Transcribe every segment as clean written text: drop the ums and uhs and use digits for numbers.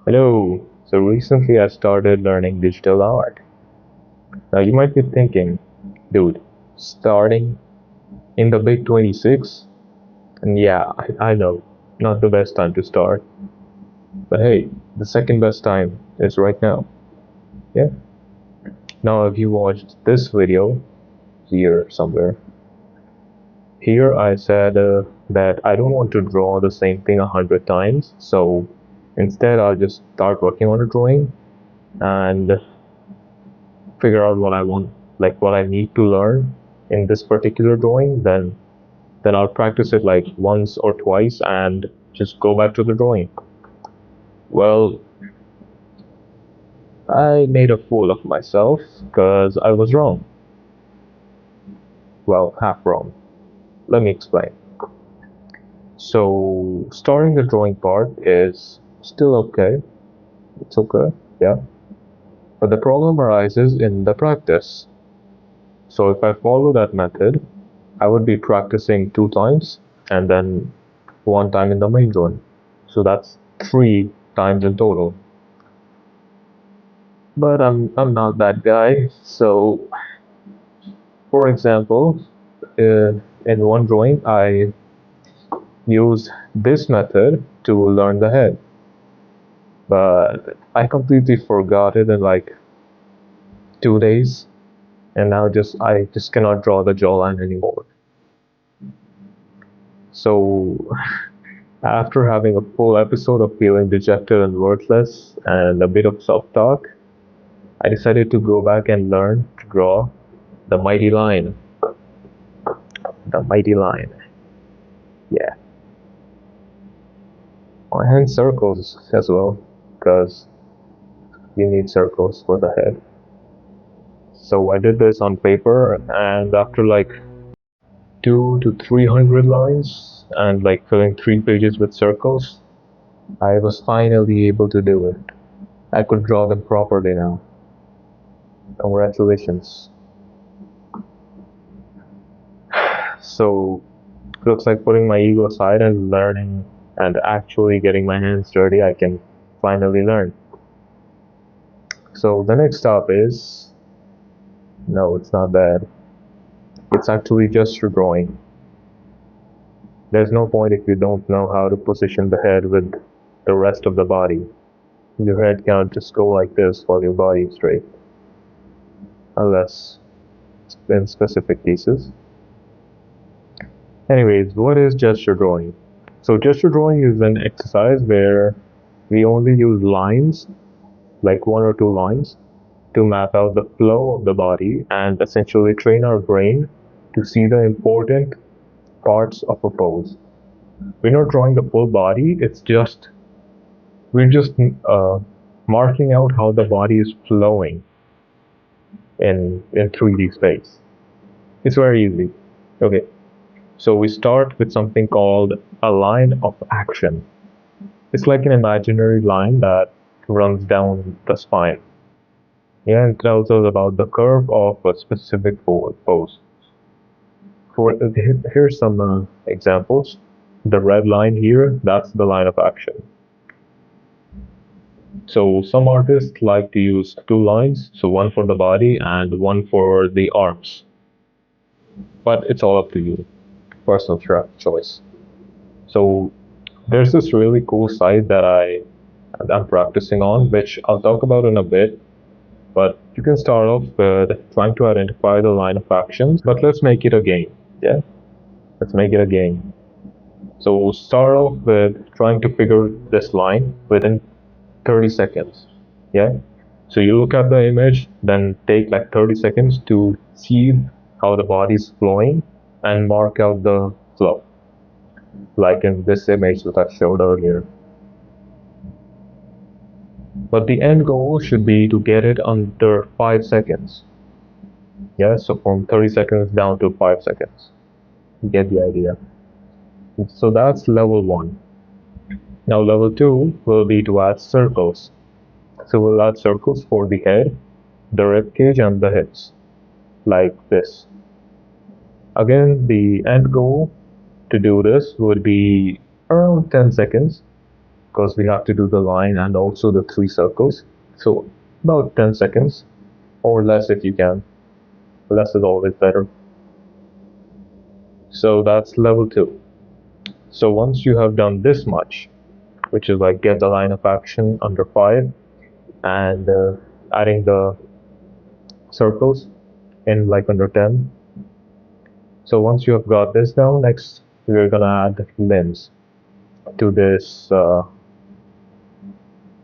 Hello. So recently I started learning digital art. Now you might be thinking, dude, starting in the big 26? And yeah, I know, not the best time to start. But hey, the second best time is right now. Yeah. Now if you watched this video here somewhere, here I said that I don't want to draw the same thing 100 times. So instead I'll just start working on a drawing and figure out what I want, like what I need to learn in this particular drawing, then I'll practice it like once or twice and just go back to the drawing. Well, I made a fool of myself because I was wrong. Well, half wrong. Let me explain. So, starting the drawing part is still okay. It's okay, yeah. But the problem arises in the practice. So, if I follow that method, I would be practicing 2 times and then 1 time in the main zone. So that's 3 times in total. But I'm not that guy. So for example, in one drawing, I used this method to learn the head, but I completely forgot it in like 2 days, and now just I just cannot draw the jawline anymore. So after having a full episode of feeling dejected and worthless and a bit of self-talk, I decided to go back and learn to draw the mighty line. The mighty line. Yeah. I hand circles as well, because you need circles for the head. So I did this on paper, and after like 200 to 300 lines and like filling 3 pages with circles, I was finally able to do it. I could draw them properly now. Congratulations. So looks like putting my ego aside and learning and actually getting my hands dirty, I can finally learn. So the next stop is no, it's not bad. It's actually just your drawing. There's no point if you don't know how to position the head with the rest of the body. Your head can't just go like this while your body is straight, unless in specific cases. Anyways, what is gesture drawing? So gesture drawing is an exercise where we only use lines, like 1 or 2 lines, to map out the flow of the body and essentially train our brain to see the important parts of a pose. We're not drawing the full body, we're just marking out how the body is flowing in 3D space. It's very easy. Okay, so we start with something called a line of action. It's like an imaginary line that runs down the spine. Yeah, and tells us about the curve of a specific pose. Here's some examples. The red line here, that's the line of action. So some artists like to use 2 lines, so one for the body and one for the arms. But it's all up to you, personal choice. So there's this really cool site that I'm practicing on, which I'll talk about in a bit. But you can start off with trying to identify the line of actions. But let's make it a game. Yeah, let's make it a game. So we'll start off with trying to figure this line within 30 seconds. Yeah. So you look at the image, then take like 30 seconds to see how the body is flowing and mark out the flow, like in this image that I showed earlier. But the end goal should be to get it under 5 seconds. Yeah, so from 30 seconds down to 5 seconds. You get the idea. So that's level 1. Now level 2 will be to add circles. So we'll add circles for the head, the rib cage and the hips, like this. Again, the end goal to do this would be around 10 seconds. because we have to do the line and also the three circles. So about 10 seconds or less if you can. Less is always better. So that's level 2. So once you have done this much, which is like get the line of action under 5 and adding the circles in like under 10. So once you have got this down, next we're gonna add limbs to this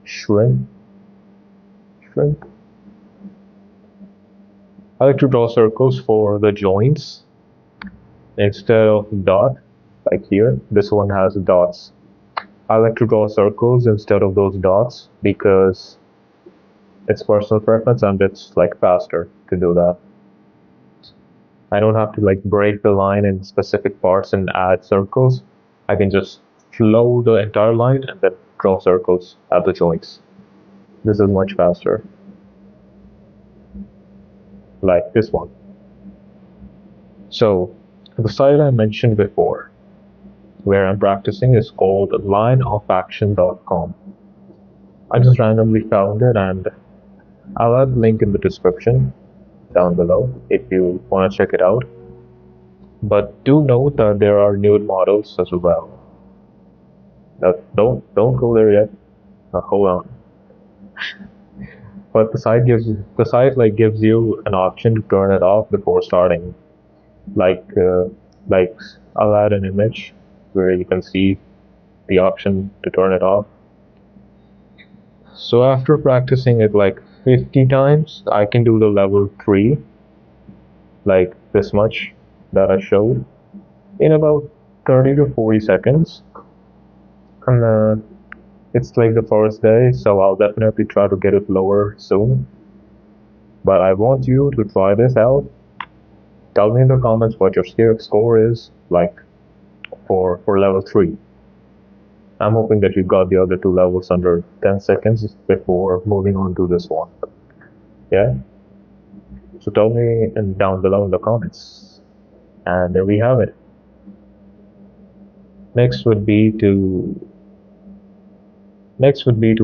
shrimp. Shrimp. I like to draw circles for the joints instead of dot, like here. This one has dots. I like to draw circles instead of those dots because it's personal preference and it's like faster to do that. I don't have to like break the line in specific parts and add circles. I can just flow the entire line and then draw circles at the joints. This is much faster. Like this one. So the site I mentioned before, where I'm practicing, is called lineofaction.com. I just randomly found it and I'll add a link in the description down below if you want to check it out. But do note that there are nude models as well. Now, don't go there yet. Hold on. But the site like gives you an option to turn it off before starting. Like like I'll add an image where you can see the option to turn it off. So after practicing it like 50 times, I can do the level 3, like this much that I showed, in about 30 to 40 seconds. And it's like the first day, so I'll definitely try to get it lower soon. But I want you to try this out. Tell me in the comments what your score is, like for level 3. I'm hoping that you got the other two levels under 10 seconds before moving on to this one. Yeah? So tell me down below in the comments. And there we have it. Next would be to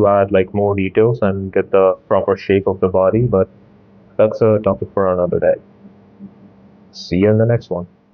add like more details and get the proper shape of the body, but that's a topic for another day. See you in the next one.